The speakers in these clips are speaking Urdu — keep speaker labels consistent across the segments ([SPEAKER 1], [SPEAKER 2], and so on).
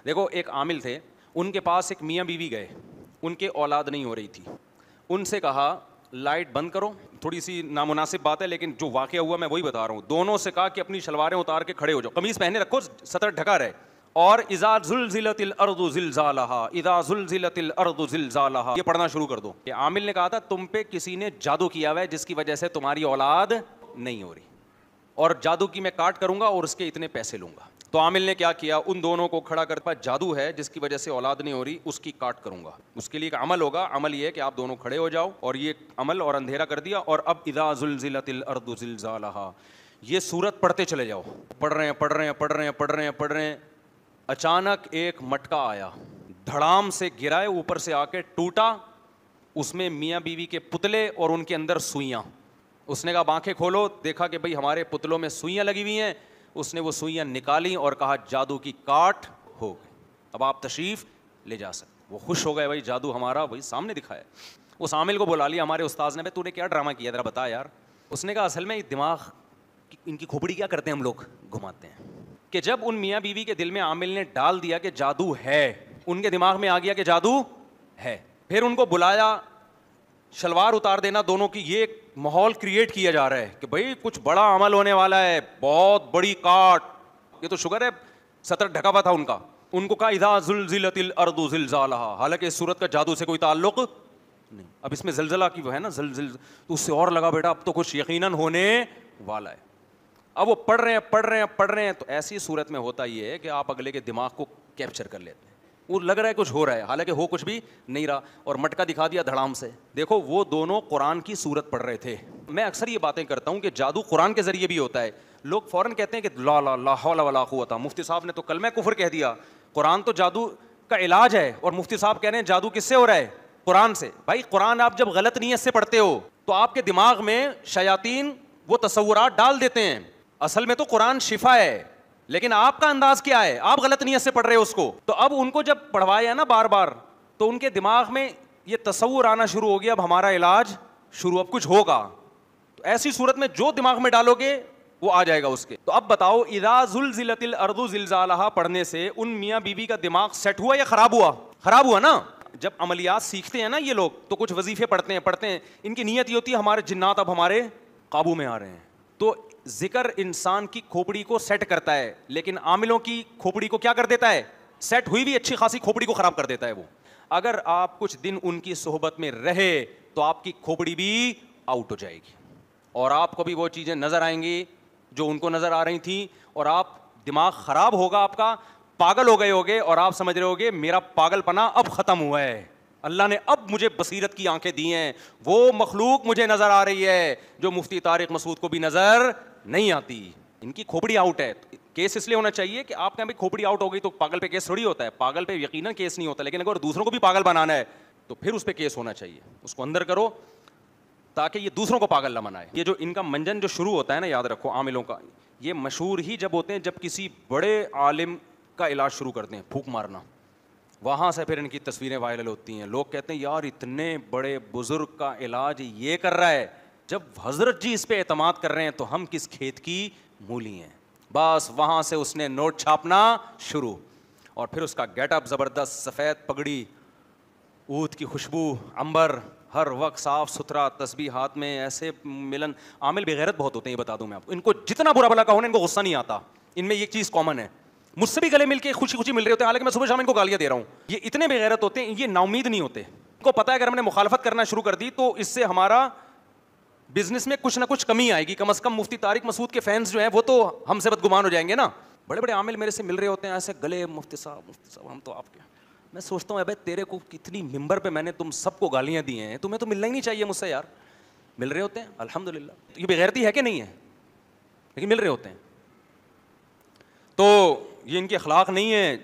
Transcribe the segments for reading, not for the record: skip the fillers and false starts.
[SPEAKER 1] دیکھو ایک عامل تھے, ان کے پاس ایک میاں بیوی گئے, ان کے اولاد نہیں ہو رہی تھی, ان سے کہا لائٹ بند کرو, تھوڑی سی نامناسب بات ہے لیکن جو واقعہ ہوا میں وہی بتا رہا ہوں. دونوں سے کہا کہ اپنی شلواریں اتار کے کھڑے ہو جاؤ, قمیص پہنے رکھو, سطر ڈھکا رہے, اور اذا زلزلت الارض زلزالها اذا زلزلت الارض زلزالها یہ پڑھنا شروع کر دو. یہ عامل نے کہا تھا تم پہ کسی نے جادو کیا ہوا ہے جس کی وجہ سے تمہاری اولاد نہیں ہو رہی, اور جادو کی میں کاٹ کروں گا اور اس کے اتنے پیسے لوں گا. تو عامل نے کیا کیا, ان دونوں کو کھڑا کر پا جادو ہے جس کی وجہ سے اولاد نہیں ہو رہی, اس کی کاٹ کروں گا. اس کے لیے ایک عمل ہوگا, عمل یہ ہے کہ آپ دونوں کھڑے ہو جاؤ, اور یہ عمل اور اندھیرا کر دیا. اور اب اذا زلزلت الارض زلزالها یہ سورت پڑھتے چلے جاؤ, پڑھ رہے ہیں. اچانک ایک مٹکا آیا, دھڑام سے گرائے, اوپر سے آ کے ٹوٹا, اس میں میاں بیوی کے پتلے اور ان کے اندر سوئیاں. اس نے کہا آنکھیں کھولو, دیکھا کہ بھئی ہمارے پتلوں میں سوئیاں لگی ہوئی ہیں. اس نے وہ سوئیاں نکالی اور کہا جادو کی کاٹ ہو گئی, اب آپ تشریف لے جا سکتے. وہ خوش ہو گئے, بھائی جادو ہمارا وہی سامنے دکھایا. اس عامل کو بلا لیا ہمارے استاذ نے, بھائی تو نے کیا ڈرامہ کیا ذرا بتا یار. اس نے کہا اصل میں دماغ ان کی کھوپڑی کیا کرتے ہیں ہم لوگ, گھماتے ہیں. کہ جب ان میاں بیوی کے دل میں عامل نے ڈال دیا کہ جادو ہے, ان کے دماغ میں آ گیا کہ جادو ہے, پھر ان کو بلایا, شلوار اتار دینا دونوں کی, یہ ایک ماحول کریٹ کیا جا رہا ہے کہ بھئی کچھ بڑا عمل ہونے والا ہے, بہت بڑی کاٹ. یہ تو شکر ہے سطر ڈھکا ہوا تھا ان کا. ان کو کہا اذا زلزلت الارض زلزالها, حالانکہ اس صورت کا جادو سے کوئی تعلق نہیں. اب اس میں زلزلہ کی وہ ہے نا, زلزل, تو اس سے اور لگا بیٹا اب تو کچھ یقیناً ہونے والا ہے. اب وہ پڑھ رہے ہیں, تو ایسی صورت میں ہوتا یہ ہے کہ آپ اگلے کے دماغ کو کیپچر کر لیتے ہیں, وہ لگ رہا ہے کچھ ہو رہا ہے حالانکہ ہو کچھ بھی نہیں رہا, اور مٹکا دکھا دیا دھڑام سے. دیکھو وہ دونوں قرآن کی صورت پڑھ رہے تھے. میں اکثر یہ باتیں کرتا ہوں کہ جادو قرآن کے ذریعے بھی ہوتا ہے. لوگ فوراً کہتے ہیں کہ لا لا لا حول ولا قوت, مفتی صاحب نے تو کلمہ کفر کہہ دیا, قرآن تو جادو کا علاج ہے, اور مفتی صاحب کہہ رہے ہیں جادو کس سے ہو رہا ہے, قرآن سے. بھائی قرآن آپ جب غلط نیت سے پڑھتے ہو تو آپ کے دماغ میں شیاطین وہ تصورات ڈال دیتے ہیں. اصل میں تو قرآن شفا ہے, لیکن آپ کا انداز کیا ہے, آپ غلط نیت سے پڑھ رہے ہو اس کو. تو اب ان کو جب پڑھوایا نا بار بار, تو ان کے دماغ میں یہ تصور آنا شروع ہو گیا, اب ہمارا علاج شروع, اب کچھ ہوگا. تو ایسی صورت میں جو دماغ میں ڈالو گے وہ آ جائے گا اس کے. تو اب بتاؤ اذا زلزلت الارض زلزالها پڑھنے سے ان میاں بیوی کا دماغ سیٹ ہوا یا خراب ہوا؟ خراب ہوا نا. جب عملیات سیکھتے ہیں نا یہ لوگ تو کچھ وظیفے پڑھتے ہیں, ان کی نیت یہ ہوتی ہے ہمارے جنات اب ہمارے قابو میں آ رہے ہیں. تو ذکر انسان کی کھوپڑی کو سیٹ کرتا ہے, لیکن عاملوں کی کھوپڑی کو کیا کر دیتا ہے, سیٹ ہوئی بھی اچھی خاصی کھوپڑی کو خراب کر دیتا ہے وہ. اگر آپ کچھ دن ان کی صحبت میں رہے تو آپ کی کھوپڑی بھی آؤٹ ہو جائے گی, اور آپ کو بھی وہ چیزیں نظر آئیں گی جو ان کو نظر آ رہی تھیں, اور آپ دماغ خراب ہوگا آپ کا, پاگل ہو گئے ہوگے, اور آپ سمجھ رہے ہوگے میرا پاگل پنا اب ختم ہوا ہے, اللہ نے اب مجھے بصیرت کی آنکھیں دی ہیں, وہ مخلوق مجھے نظر آ رہی ہے جو مفتی طارق مسعود کو بھی نظر نہیں آتی. ان کی کھوپڑی آؤٹ ہے. کیس اس لیے ہونا چاہیے کہ آپ کا بھی کھوپڑی آؤٹ ہو گئی تو پاگل پہ کیس تھوڑی ہوتا ہے, پاگل پہ یقیناً کیس نہیں ہوتا, لیکن اگر دوسروں کو بھی پاگل بنانا ہے تو پھر اس پہ کیس ہونا چاہیے. اس کو اندر کرو تاکہ یہ دوسروں کو پاگل نہ بنائے. یہ جو ان کا منجن جو شروع ہوتا ہے نا, یاد رکھو عاملوں کا, یہ مشہور ہی جب ہوتے ہیں جب کسی بڑے عالم کا علاج شروع کرتے ہیں, پھونک مارنا, وہاں سے پھر ان کی تصویریں وائرل ہوتی ہیں. لوگ کہتے ہیں یار اتنے بڑے بزرگ کا علاج یہ کر رہا ہے, جب حضرت جی اس پہ اعتماد کر رہے ہیں تو ہم کس کھیت کی مولی ہیں. بس وہاں سے اس نے نوٹ چھاپنا شروع, اور پھر اس کا گیٹ اپ زبردست, سفید پگڑی, اود کی خوشبو, عنبر, ہر وقت صاف ستھرا, تسبیح ہاتھ میں, ایسے ملن. عامل بغیرت بہت ہوتے ہیں, یہ بتا دوں میں آپ کو, ان کو جتنا برا بھلا کہو نا ان کو غصہ نہیں آتا. ان میں یہ چیز کامن ہے, مجھ سے بھی گلے مل کے خوشی خوشی مل رہے ہوتے ہیں, حالانکہ میں صبح شام ان کو گالیاں دے رہا ہوں. یہ اتنے بغیرت ہوتے ہیں, یہ نا امید نہیں ہوتے. ان کو پتہ ہے اگر ہم نے مخالفت کرنا شروع کر دی تو اس سے ہمارا بزنس میں کچھ نہ کچھ کمی آئے گی. کم از کم مفتی طارق مسعود کے فینس جو ہیں وہ تو ہم سے بدگمان ہو جائیں گے نا. بڑے بڑے عامل میرے سے مل رہے ہوتے ہیں ایسے گلے, مفتی صاحب ہم تو آپ کے. میں سوچتا ہوں ابے تیرے کو کتنی ممبر پہ میں نے تم سب کو گالیاں دی ہیں, تمہیں تو ملنا ہی نہیں چاہیے مجھ سے یار. مل رہے ہوتے ہیں الحمدللہ. یہ بغیرتی ہے کہ نہیں ہے, لیکن مل رہے ہوتے ہیں. تو یہ ان کے اخلاق نہیں ہے.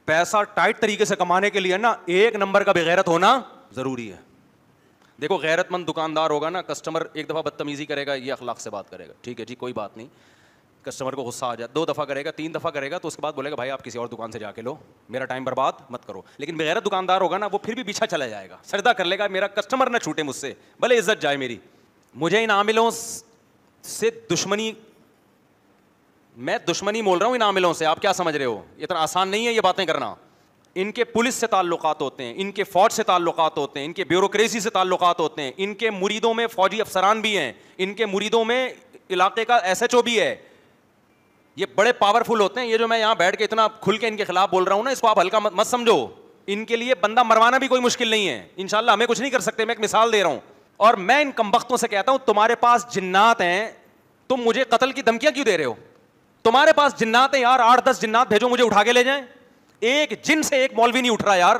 [SPEAKER 1] پیسہ ٹائٹ طریقے سے کمانے کے لیے نا ایک نمبر کا بغیرت ہونا ضروری ہے. دیکھو غیرت مند دکاندار ہوگا نا, کسٹمر ایک دفعہ بدتمیزی کرے گا, یہ اخلاق سے بات کرے گا, ٹھیک ہے جی کوئی بات نہیں. کسٹمر کو غصہ آ جائے, 2 دفعہ کرے گا, 3 دفعہ کرے گا, تو اس کے بعد بولے گا بھائی آپ کسی اور دکان سے جا کے لو, میرا ٹائم برباد مت کرو. لیکن بغیرت دکاندار ہوگا نا, وہ پھر بھی پیچھا چلا جائے گا, سجدہ کر لے گا, میرا کسٹمر نہ چھوٹے مجھ سے, بھلے عزت جائے میری. مجھے ان عاملوں سے دشمنی میں دشمنی بول رہا ہوں ان عاملوں سے, آپ کیا سمجھ رہے ہو؟ اتنا آسان نہیں ہے یہ باتیں کرنا. ان کے پولیس سے تعلقات ہوتے ہیں, ان کے فوج سے تعلقات ہوتے ہیں, ان کے بیوروکریسی سے تعلقات ہوتے ہیں, ان کے مریدوں میں فوجی افسران بھی ہیں, ان کے مریدوں میں علاقے کا ایس ایچ او بھی ہے. یہ بڑے پاورفل ہوتے ہیں. یہ جو میں یہاں بیٹھ کے اتنا کھل کے ان کے خلاف بول رہا ہوں نا, اس کو آپ ہلکا مت سمجھو. ان کے لیے بندہ مروانا بھی کوئی مشکل نہیں ہے. انشاءاللہ ہمیں کچھ نہیں کر سکتے. میں ایک مثال دے رہا ہوں. اور میں ان کمبختوں سے کہتا ہوں, تمہارے پاس جنات ہیں, تم مجھے قتل کی دھمکیاں کیوں دے رہے ہو؟ تمہارے پاس جنات ہیں یار, 8-10 جنات بھیجو, مجھے اٹھا کے لے جائیں. ایک جن سے ایک مولوی نہیں اٹھ رہا یار.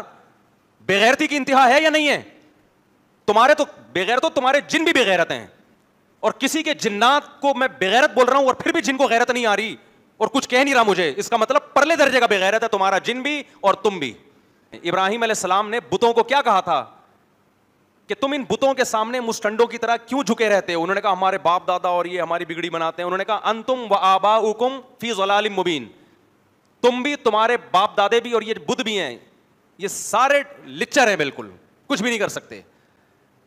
[SPEAKER 1] بےغیرتی کی انتہا ہے یا نہیں ہے؟ تمہارے تو بغیر تو تمہارے جن بھی بےغیرت ہیں, اور کسی کے جنات کو میں بےغیرت بول رہا ہوں اور پھر بھی جن کو غیرت نہیں آ رہی اور کچھ کہہ نہیں رہا مجھے. اس کا مطلب پرلے درجے کا بےغیرت ہے تمہارا جن بھی اور تم بھی. ابراہیم علیہ السلام نے بتوں کو کیا کہا تھا کہ تم ان بتوں کے سامنے مستنڈوں کی طرح کیوں جھکے رہتے ہو؟ انہوں نے کہا ہمارے باپ دادا اور یہ ہماری بگڑی بناتے ہیں. انہوں نے کہا انتم و آباؤکم فی ضلال مبین, تم بھی, تمہارے باپ دادے بھی اور یہ بت بھی ہیں, یہ سارے لچر ہیں, بالکل کچھ بھی نہیں کر سکتے.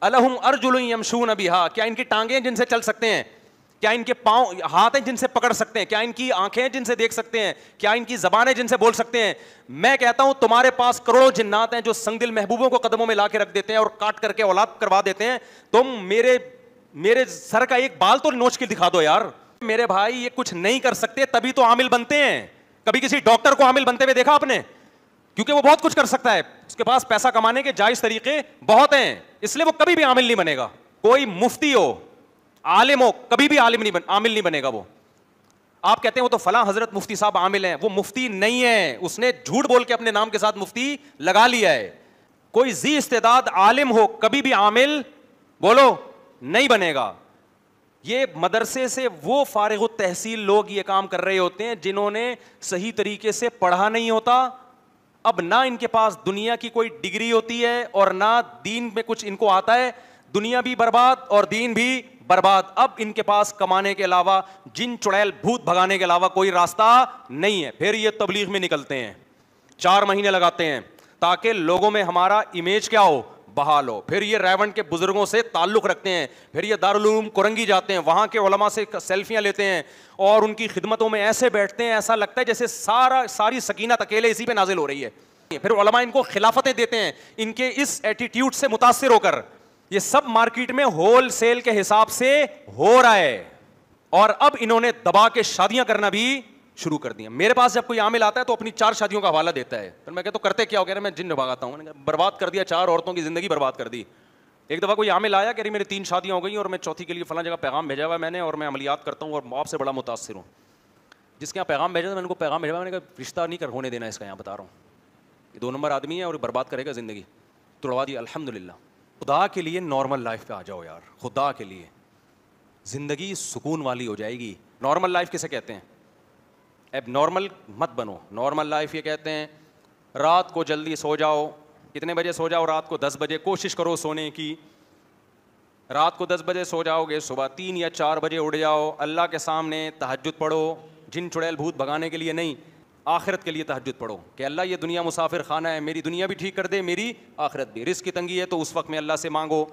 [SPEAKER 1] الہم ارجل یمشون بہا, کیا ان کی ٹانگیں جن سے چل سکتے ہیں؟ کیا ان کے پاؤں ہاتھ ہیں جن سے پکڑ سکتے ہیں؟ کیا ان کی آنکھیں جن سے دیکھ سکتے ہیں؟ کیا ان کی زبانیں جن سے بول سکتے ہیں؟ میں کہتا ہوں تمہارے پاس کروڑوں جنات ہیں جو سنگ دل محبوبوں کو قدموں میں لا کے رکھ دیتے ہیں اور کاٹ کر کے اولاد کروا دیتے ہیں. تم میرے سر کا ایک بال تو نوچ کے دکھا دو یار. میرے بھائی یہ کچھ نہیں کر سکتے تبھی تو عامل بنتے ہیں. کبھی کسی ڈاکٹر کو عامل بنتے ہوئے دیکھا آپ نے؟ کیونکہ وہ بہت کچھ کر سکتا ہے, اس کے پاس پیسہ کمانے کے جائز طریقے بہت ہیں, اس لیے وہ کبھی بھی عامل نہیں بنے گا. کوئی مفتی ہو, عالم ہو, کبھی بھی عامل نہیں بنے گا. وہ آپ کہتے ہیں وہ تو فلاں حضرت مفتی صاحب عامل ہیں, وہ مفتی نہیں ہے, اس نے جھوٹ بول کے اپنے نام کے ساتھ مفتی لگا لیا ہے. کوئی ذی استعداد عالم ہو کبھی بھی عامل بولو نہیں بنے گا. یہ مدرسے سے وہ فارغ التحصیل لوگ یہ کام کر رہے ہوتے ہیں جنہوں نے صحیح طریقے سے پڑھا نہیں ہوتا. اب نہ ان کے پاس دنیا کی کوئی ڈگری ہوتی ہے اور نہ دین میں کچھ ان کو آتا ہے. دنیا بھی برباد اور دین بھی برباد. اب ان کے پاس کمانے کے علاوہ, جن چڑیل بھوت بھگانے کے علاوہ کوئی راستہ نہیں ہے. پھر یہ تبلیغ میں نکلتے ہیں, 4 مہینے لگاتے ہیں تاکہ لوگوں میں ہمارا امیج کیا ہو, بحال ہو. پھر یہ ریونڈ کے بزرگوں سے تعلق رکھتے ہیں, پھر یہ دارالعلوم کرنگی جاتے ہیں, وہاں کے علماء سے سیلفیاں لیتے ہیں اور ان کی خدمتوں میں ایسے بیٹھتے ہیں ایسا لگتا ہے جیسے ساری سکینت اکیلے اسی پہ نازل ہو رہی ہے. پھر علماء ان کو خلافتیں دیتے ہیں ان کے اس ایٹیٹیوڈ سے متاثر ہو کر. یہ سب مارکیٹ میں ہول سیل کے حساب سے ہو رہا ہے, اور اب انہوں نے دبا کے شادیاں کرنا بھی شروع کر دیا. میرے پاس جب کوئی عامل آتا ہے تو اپنی 4 شادیوں کا حوالہ دیتا ہے. پھر میں کہتا ہوں کرتے کیا ہو؟ کہہ رہے میں جن بھگاتا ہوں. برباد کر دیا, 4 عورتوں کی زندگی برباد کر دی. ایک دفعہ کوئی عامل آیا کہ رہی میری 3 شادیاں ہو گئی اور میں چوتھی کے لیے فلاں جگہ پیغام بھیجا ہوا ہے میں نے, اور میں عملیات کرتا ہوں اور آپ سے بڑا متاثر ہوں. جس کے یہاں پیغام بھیجا تھا میں نے کو پیغام بھیجا, میں نے کہا رشتہ نہیں ہونے دینا اس کا, یہاں بتا رہا ہوں یہ 2 نمبر آدمی ہے اور برباد کرے گا زندگی. توڑوا دی. الحمدللہ. خدا کے لیے نارمل لائف پہ آ جاؤ یار, خدا کے لیے زندگی سکون والی ہو جائے گی. نارمل لائف کسے کہتے ہیں؟ اب نارمل مت بنو. نارمل لائف یہ کہتے ہیں رات کو جلدی سو جاؤ. کتنے بجے سو جاؤ؟ رات کو 10 بجے کوشش کرو سونے کی. رات کو 10 بجے سو جاؤ گے, صبح 3 یا 4 بجے اٹھ جاؤ, اللہ کے سامنے تہجد پڑھو. جن چڑیل بھوت بھگانے کے لیے نہیں, آخرت کے لیے تہجد پڑھو کہ اللہ یہ دنیا مسافر خانہ ہے, میری دنیا بھی ٹھیک کر دے, میری آخرت بھی. رزق کی تنگی ہے تو اس وقت میں اللہ سے مانگو,